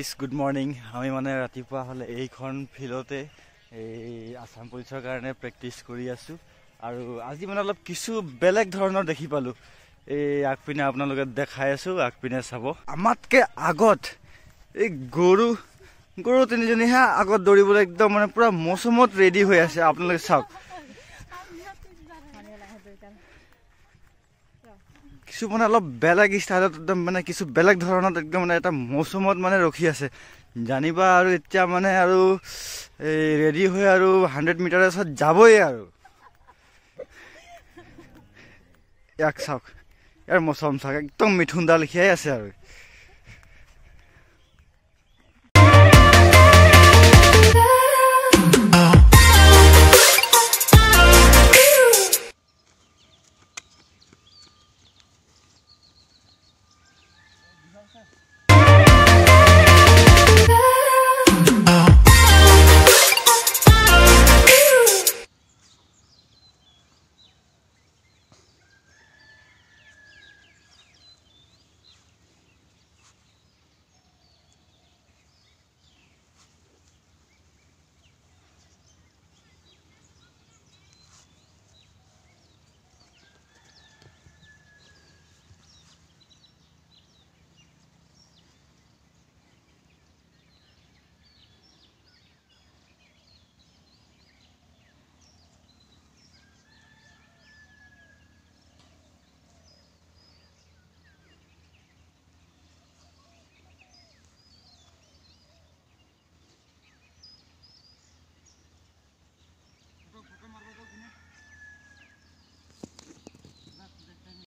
guys good morning আমি মানে ৰাতিপুৱা হ'লে এইখন ফিল্ডতে এই আছাম পুলিচৰ কাৰণে প্ৰেক্টিছ কৰি আছোঁ আৰু আজি মানে অলপ কিছু বেলেগ ধৰণৰ দেখি পালোঁ এই আগপিনে আপোনালোকে দেখাই আছোঁ আগপিনে চাব আমাতকৈ আগত এই গৰু তিনিজনীহে আগত দৌৰিবলৈ একদম মানে পুৰা মৌচুমত ৰেডি হৈ আছে আপোনালোকে চাওক কিছু মানে অলপ বেলেগ ষ্টাইলত একদম মানে কিছু বেলেগ ধৰণত একদম মানে এটা মৌচুমত মানে ৰখি আছে জানিবা আৰু এতিয়া মানে আৰু এই ৰেডি হৈ আৰু 100 মিটাৰৰ পিছত যাবই আৰু ইয়াক চাওক ইয়াৰ মৌচুম চাওক একদম মিথুনডা লিখিয়াই আছে আৰু